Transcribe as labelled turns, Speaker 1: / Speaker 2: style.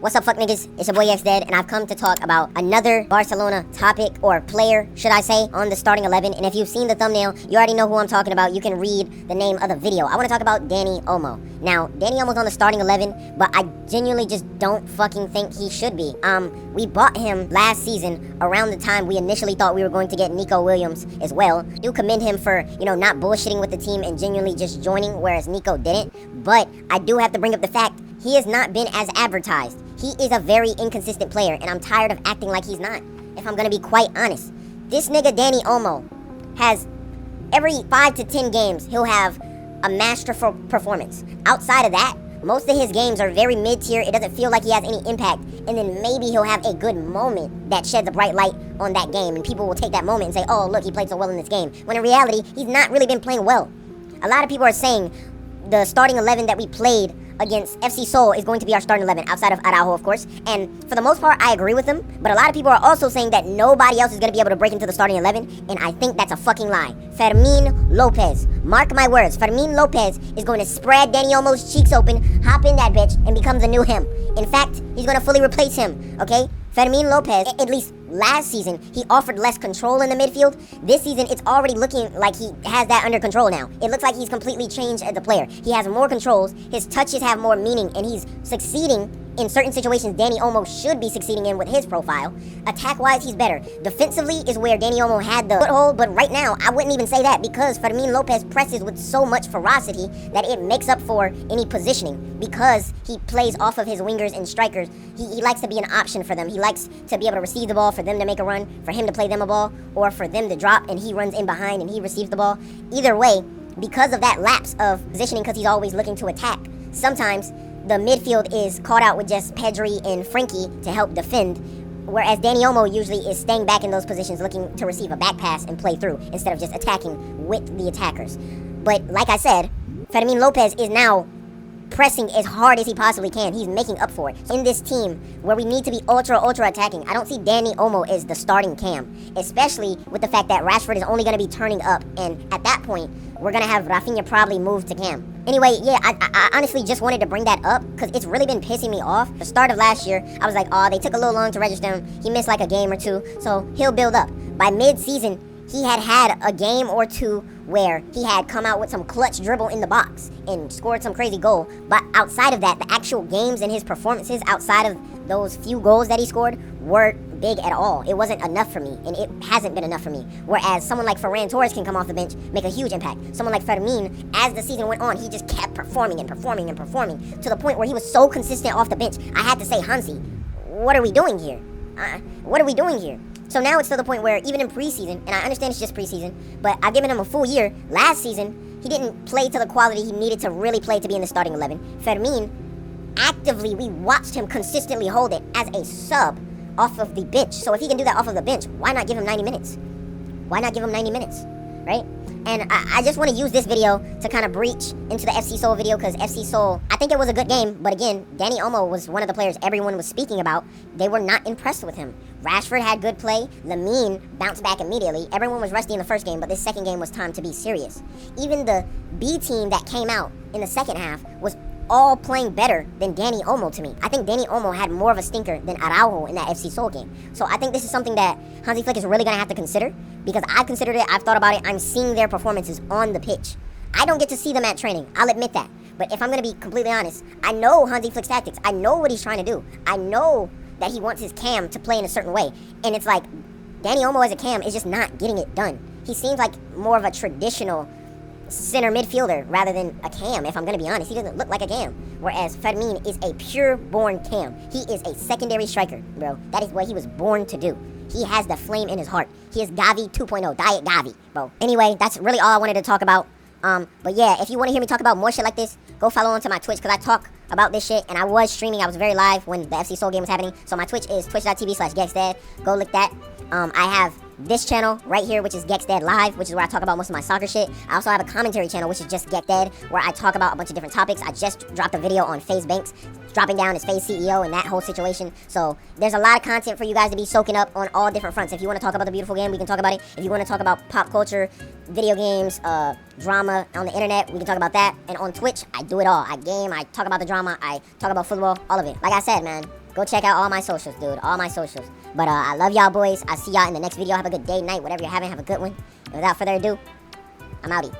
Speaker 1: What's up, fuck niggas? It's your boy XDead, and I've come to talk about another Barcelona topic, or player, should I say, on the starting 11. And if you've seen the thumbnail, you already know who I'm talking about. You can read the name of the video. I want to talk about Dani Olmo. Now, Dani Olmo's on the starting 11, but I genuinely just don't fucking think he should be. We bought him last season around the time we initially thought we were going to get Nico Williams as well. I do commend him for, not bullshitting with the team and genuinely just joining, whereas Nico didn't. But I do have to bring up the fact he has not been as advertised. He is a very inconsistent player, and I'm tired of acting like he's not, if I'm gonna be quite honest. This nigga Dani Olmo has, every 5 to 10 games, he'll have a masterful performance. Outside of that, most of his games are very mid-tier. It doesn't feel like he has any impact. And then maybe he'll have a good moment that sheds a bright light on that game, and people will take that moment and say, oh, look, he played so well in this game. When in reality, he's not really been playing well. A lot of people are saying the starting 11 that we played against FC Seoul is going to be our starting 11, outside of Araujo, of course. And for the most part, I agree with them. But a lot of people are also saying that nobody else is going to be able to break into the starting 11. And I think that's a fucking lie. Fermin Lopez. Mark my words. Fermin Lopez is going to spread Dani Olmo's cheeks open, hop in that bitch, and become the new him. In fact, he's going to fully replace him, okay? Fermin Lopez, at least last season, he offered less control in the midfield. This season, it's already looking like he has that under control now. It looks like he's completely changed as a player. He has more controls, his touches have more meaning, and he's succeeding in certain situations Dani Olmo should be succeeding in with his profile. Attack-wise, he's better. Defensively is where Dani Olmo had the foothold, but right now, I wouldn't even say that because Fermin Lopez presses with so much ferocity that it makes up for any positioning because he plays off of his wingers and strikers. He likes to be an option for them. He likes to be able to receive the ball, for them to make a run, for him to play them a ball, or for them to drop and he runs in behind and he receives the ball. Either way, because of that lapse of positioning, because he's always looking to attack, sometimes the midfield is caught out with just Pedri and Frankie to help defend, whereas Dani Olmo usually is staying back in those positions looking to receive a back pass and play through instead of just attacking with the attackers. But like I said, Fermin Lopez is now pressing as hard as he possibly can. He's making up for it. So in this team where we need to be ultra attacking, I don't see Dani Olmo as the starting cam, especially with the fact that Rashford is only going to be turning up, and at that point we're going to have Rafinha probably move to cam. Anyway, yeah, I honestly just wanted to bring that up because it's really been pissing me off. The start of last year, I was like, oh, they took a little long to register him. He missed like a game or two, so he'll build up. By mid-season, he had a game or two where he had come out with some clutch dribble in the box and scored some crazy goal. But outside of that, the actual games and his performances outside of those few goals that he scored weren't big at all. It wasn't enough for me, and it hasn't been enough for me. Whereas someone like Ferran Torres can come off the bench, make a huge impact. Someone like Fermin, as the season went on, he just kept performing to the point where he was so consistent off the bench, I had to say, Hansi, what are we doing here? What are we doing here? So now it's to the point where even in preseason, and I understand it's just preseason, but I've given him a full year. Last season, he didn't play to the quality he needed to really play to be in the starting 11. Fermin, actively, we watched him consistently hold it as a sub off of the bench. So if he can do that off of the bench, why not give him 90 minutes? Why not give him 90 minutes, right? And I just want to use this video to kind of breach into the FC Seoul video because FC Seoul, I think it was a good game. But again, Dani Olmo was one of the players everyone was speaking about. They were not impressed with him. Rashford had good play. Lamine bounced back immediately. Everyone was rusty in the first game, but this second game was time to be serious. Even the B team that came out in the second half was all playing better than Dani Olmo to me. I think Dani Olmo had more of a stinker than Araujo in that FC Seoul game. So I think this is something that Hansi Flick is really going to have to consider because I've considered it, I've thought about it, I'm seeing their performances on the pitch. I don't get to see them at training, I'll admit that. But if I'm going to be completely honest, I know Hansi Flick's tactics. I know what he's trying to do. I know that he wants his cam to play in a certain way. And it's like, Dani Olmo as a cam is just not getting it done. He seems like more of a traditional center midfielder rather than a cam, if I'm going to be honest. He doesn't look like a cam. Whereas Fermin is a pure-born cam. He is a secondary striker, bro. That is what he was born to do. He has the flame in his heart. He is Gavi 2.0, Diet Gavi, bro. Anyway, that's really all I wanted to talk about. But yeah, if you want to hear me talk about more shit like this, go follow onto my Twitch, because I talk about this shit, and I was streaming. I was very live when the FC Seoul game was happening. So my Twitch is twitch.tv/GexDad. Go lick that. I have this channel right here, which is GexDad Live, which is where I talk about most of my soccer shit. I also have a commentary channel, which is just GexDad, where I talk about a bunch of different topics. I just dropped a video on FaZe Banks, dropping down as FaZe CEO and that whole situation. So there's a lot of content for you guys to be soaking up on all different fronts. If you want to talk about the beautiful game, we can talk about it. If you want to talk about pop culture, video games, drama on the internet, we can talk about that. And on Twitch, I do it all. I game, I talk about the drama, I talk about football, all of it. Like I said, man, Go check out all my socials, dude. All my socials. But I love y'all, boys. I see y'all in the next video. Have a good day, night, whatever you're having. Have a good one. And without further ado, I'm outie.